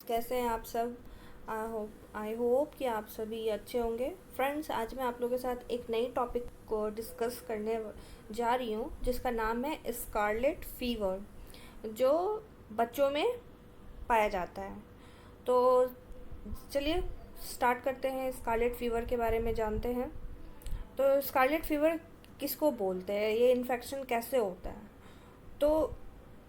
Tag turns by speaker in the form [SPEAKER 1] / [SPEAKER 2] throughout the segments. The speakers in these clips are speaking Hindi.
[SPEAKER 1] कैसे हैं आप सब। आई होप कि आप सभी अच्छे होंगे। फ्रेंड्स, आज मैं आप लोगों के साथ एक नई टॉपिक को डिस्कस करने जा रही हूँ जिसका नाम है स्कारलेट फीवर, जो बच्चों में पाया जाता है। तो चलिए स्टार्ट करते हैं, स्कारलेट फीवर के बारे में जानते हैं। तो स्कारलेट फीवर किसको बोलते हैं, ये इन्फेक्शन कैसे होता है। तो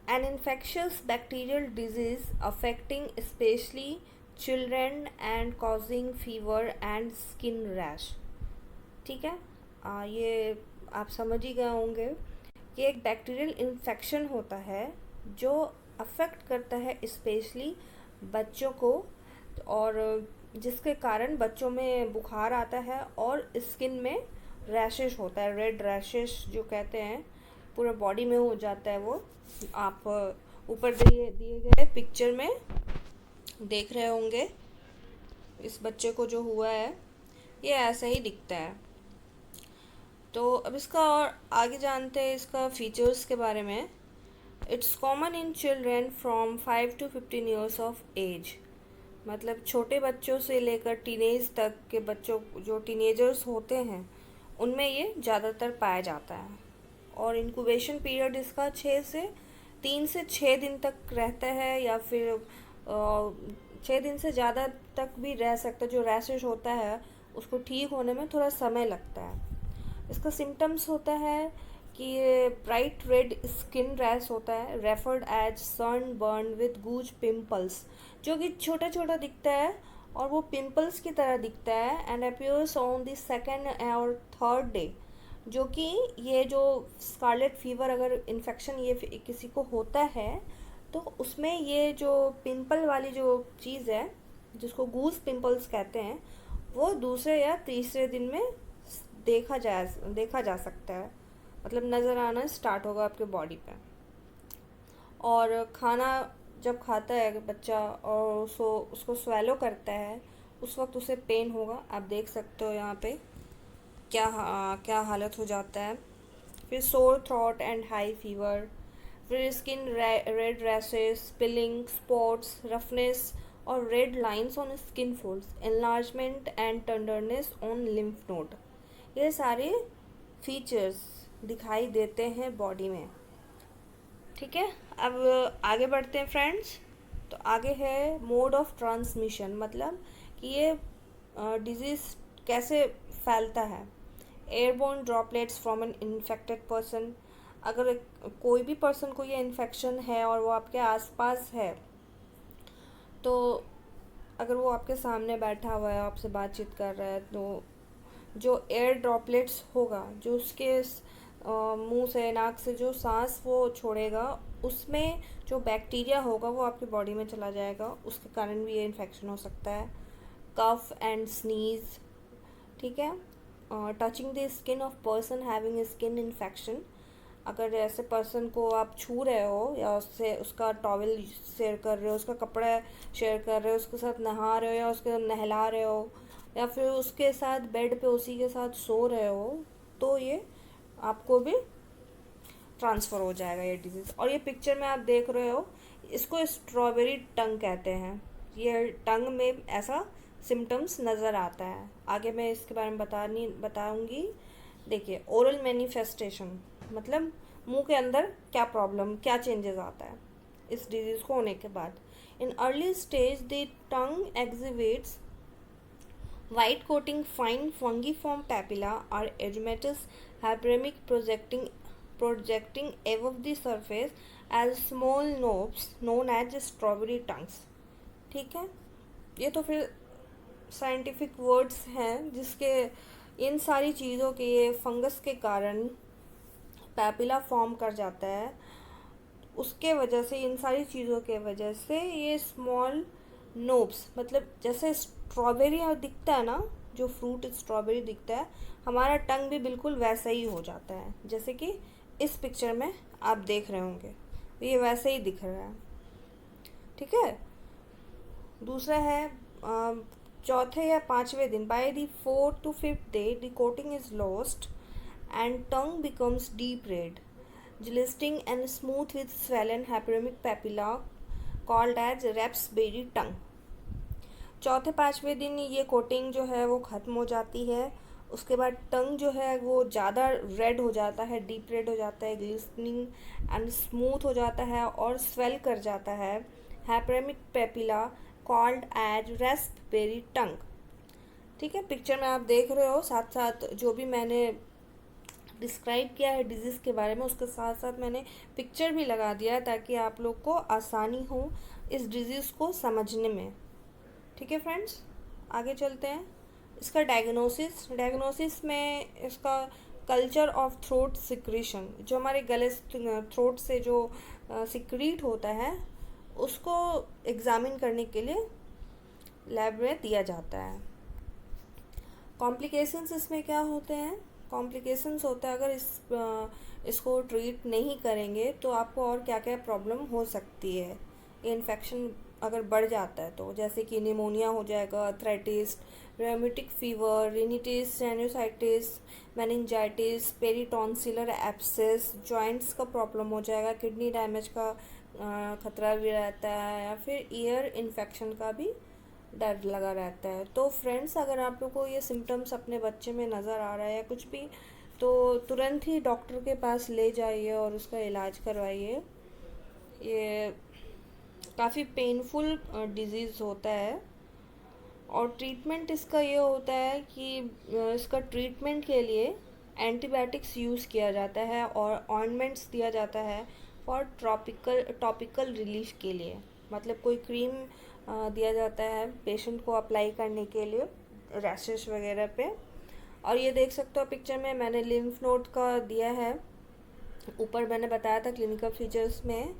[SPEAKER 1] an infectious bacterial disease affecting especially children and causing fever and skin rash। ठीक है। ये आप समझ ही गए होंगे कि एक बैक्टीरियल इन्फेक्शन होता है जो अफेक्ट करता है स्पेशली बच्चों को, और जिसके कारण बच्चों में बुखार आता है और स्किन में रैशेस होता है, रेड रैशेस जो कहते हैं, पूरे बॉडी में हो जाता है वो। आप ऊपर दिए दिए गए पिक्चर में देख रहे होंगे इस बच्चे को जो हुआ है, ये ऐसा ही दिखता है। तो अब इसका और आगे जानते हैं इसका फीचर्स के बारे में। It's common in children from 5 to 15 years of age. मतलब छोटे बच्चों से लेकर टीनेज तक के बच्चों, जो टीनेजर्स होते हैं, उनमें ये ज़्यादातर पाया जाता है। और इंक्यूबेशन पीरियड इसका 3 से 6 दिन तक रहता है, या फिर 6 दिन से ज़्यादा तक भी रह सकता है। जो रैशेज होता है उसको ठीक होने में थोड़ा समय लगता है। इसका सिम्टम्स होता है कि ये ब्राइट रेड स्किन रैश होता है, referred as sunburn with goose pimples, जो कि छोटा छोटा दिखता है और वो पिम्पल्स की तरह दिखता है, and appears on the second और थर्ड डे। जो कि ये जो स्कारलेट फीवर अगर इन्फेक्शन ये किसी को होता है तो उसमें ये जो पिंपल वाली जो चीज़ है, जिसको गूज पिंपल्स कहते हैं, वो दूसरे या तीसरे दिन में देखा जा सकता है। मतलब नज़र आना स्टार्ट होगा आपके बॉडी पे। और खाना जब खाता है बच्चा और उसको स्वेलो करता है, उस वक्त उसे पेन होगा। आप देख सकते हो यहाँ पे क्या हालत हो जाता है। फिर sore throat and high fever, फिर skin red rashes, spilling, spots, roughness और red lines on skin folds, enlargement and tenderness on lymph node. ये सारे फीचर्स दिखाई देते हैं बॉडी में। ठीक है, अब आगे बढ़ते हैं फ्रेंड्स। तो आगे है मोड ऑफ ट्रांसमिशन, मतलब कि ये डिजीज़ कैसे फैलता है। Airborne droplets from an infected person. अगर कोई भी पर्सन को ये इन्फेक्शन है और वो आपके आसपास है, तो अगर वो आपके सामने बैठा हुआ है, आपसे बातचीत कर रहा है, तो जो एयर ड्रॉपलेट्स होगा, जो उसके मुंह से, नाक से जो सांस वो छोड़ेगा, उसमें जो बैक्टीरिया होगा वो आपकी बॉडी में चला जाएगा। उसके कारण भी ये इन्फेक्शन हो सकता है। Cough and sneeze. ठीक है। Touching the skin of person having skin infection. अगर ऐसे पर्सन को आप छू रहे हो या उससे उसका टॉवल शेयर कर रहे हो, उसका कपड़ा शेयर कर रहे हो, उसके साथ नहा रहे हो या उसके साथ नहला रहे हो, या फिर उसके साथ बेड पे उसी के साथ सो रहे हो, तो ये आपको भी ट्रांसफ़र हो जाएगा ये डिजीज़। और ये पिक्चर में आप देख रहे हो, इसको स्ट्रॉबेरी टंग कहते हैं। ये टंग में ऐसा सिम्टम्स नज़र आता है। आगे मैं इसके बारे में बताऊंगी। देखिए, ओरल मैनिफेस्टेशन, मतलब मुंह के अंदर क्या प्रॉब्लम, क्या चेंजेस आता है इस डिजीज़ को होने के बाद। In early stage the tongue exhibits white coating fine fungiform papilla or edematous hyperemic projecting above the surface as small knobs known as strawberry tongues। ठीक है, ये तो फिर साइंटिफिक वर्ड्स हैं जिसके इन सारी चीज़ों के, ये फंगस के कारण पैपिला फॉर्म कर जाता है। उसके वजह से, इन सारी चीज़ों के वजह से ये स्मॉल नोब्स, मतलब जैसे स्ट्रॉबेरी दिखता है ना, जो फ्रूट स्ट्रॉबेरी दिखता है, हमारा टंग भी बिल्कुल वैसा ही हो जाता है जैसे कि इस पिक्चर में आप देख रहे होंगे। ये वैसे ही दिख रहा है। ठीक है। दूसरा है चौथे या पाँचवें दिन, by the 4th to 5th day the coating is lost and tongue becomes deep red, glistening and smooth with swollen hyperemic papilla called as raspberry tongue। चौथे पाँचवें दिन ये कोटिंग जो है वो ख़त्म हो जाती है। उसके बाद टंग जो है वो ज़्यादा रेड हो जाता है, डीप रेड हो जाता है, ग्लिस्टनिंग एंड स्मूथ हो जाता है और स्वेल कर जाता है। हैप्रेमिक पेपिला कॉल्ड एज रेस्पबेरी टंग। ठीक है, पिक्चर में आप देख रहे हो, साथ साथ जो भी मैंने डिस्क्राइब किया है डिजीज़ के बारे में उसके साथ साथ मैंने पिक्चर भी लगा दिया है ताकि आप लोग को आसानी हो इस डिज़ीज़ को समझने में। ठीक है फ्रेंड्स, आगे चलते हैं। इसका डायग्नोसिस में इसका कल्चर ऑफ थ्रोट सिक्रीशन, जो हमारे गले थ्रोट से जो सिक्रीट होता है उसको एग्ज़ामिन करने के लिए लैब में दिया जाता है। कॉम्प्लिकेशंस इसमें क्या होते हैं? कॉम्प्लिकेशंस होता है अगर इसको ट्रीट नहीं करेंगे तो आपको और क्या क्या प्रॉब्लम हो सकती है। ये इन्फेक्शन अगर बढ़ जाता है तो जैसे कि निमोनिया हो जाएगा, arthritis, rheumatic fever, rhinitis, sinusitis, meningitis, peritonsillar abscess, joints का प्रॉब्लम हो जाएगा, किडनी डैमेज का खतरा भी रहता है, या फिर ईयर इन्फेक्शन का भी डर लगा रहता है। तो फ्रेंड्स, अगर आप लोग को ये सिम्टम्स अपने बच्चे में नज़र आ रहा है या कुछ भी, तो तुरंत ही डॉक्टर के पास ले जाइए और उसका इलाज करवाइए। ये काफ़ी पेनफुल डिजीज़ होता है और ट्रीटमेंट इसका ये होता है कि इसका ट्रीटमेंट के लिए एंटीबायोटिक्स यूज़ किया जाता है और ऑइंटमेंट्स दिया जाता है फॉर टॉपिकल रिलीफ के लिए। मतलब कोई क्रीम दिया जाता है पेशेंट को अप्लाई करने के लिए रैशेस वगैरह पे। और ये देख सकते हो पिक्चर में मैंने लिम्फ नोड का दिया है। ऊपर मैंने बताया था क्लिनिकल फीचर्स में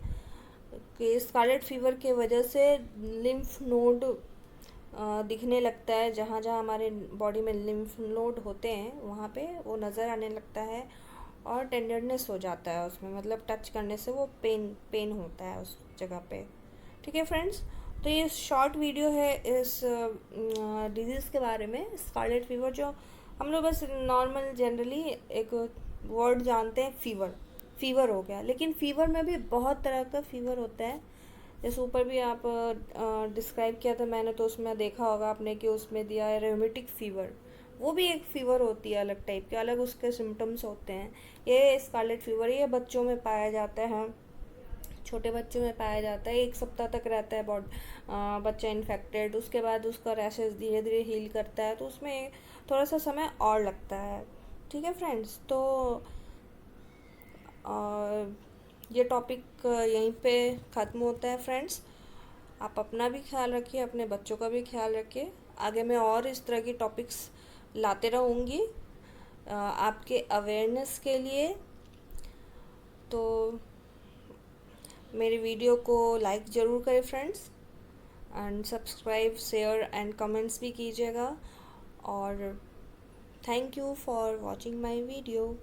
[SPEAKER 1] कि स्कारलेट फीवर के वजह से लिम्फ नोड दिखने लगता है, जहाँ जहाँ हमारे बॉडी में लिम्फ नोड होते हैं वहाँ पे वो नज़र आने लगता है और टेंडरनेस हो जाता है उसमें, मतलब टच करने से वो पेन होता है उस जगह पे। ठीक है फ्रेंड्स, तो ये शॉर्ट वीडियो है इस डिजीज़ के बारे में, स्कारलेट फीवर, जो हम लोग बस नॉर्मल जनरली एक वर्ड जानते हैं फीवर हो गया। लेकिन फीवर में भी बहुत तरह का फीवर होता है। जैसे ऊपर भी आप डिस्क्राइब किया था मैंने, तो उसमें देखा होगा आपने कि उसमें दिया है रेमेटिक फ़ीवर। वो भी एक फ़ीवर होती है अलग टाइप के, अलग उसके सिम्टम्स होते हैं। ये स्कारलेट फीवर ये बच्चों में पाया जाता है, छोटे बच्चों में पाया जाता है। 1 सप्ताह तक रहता है बच्चा इन्फेक्टेड, उसके बाद उसका रैशेस धीरे धीरे हील करता है, तो उसमें थोड़ा सा समय और लगता है। ठीक है फ्रेंड्स, तो ये टॉपिक यहीं पे ख़त्म होता है फ्रेंड्स। आप अपना भी ख्याल रखिए, अपने बच्चों का भी ख्याल रखिए। आगे मैं और इस तरह की टॉपिक्स लाते रहूँगी आपके अवेयरनेस के लिए। तो मेरे वीडियो को लाइक ज़रूर करें friends, and subscribe, share and comments भी कीजिएगा। और thank you for watching my video.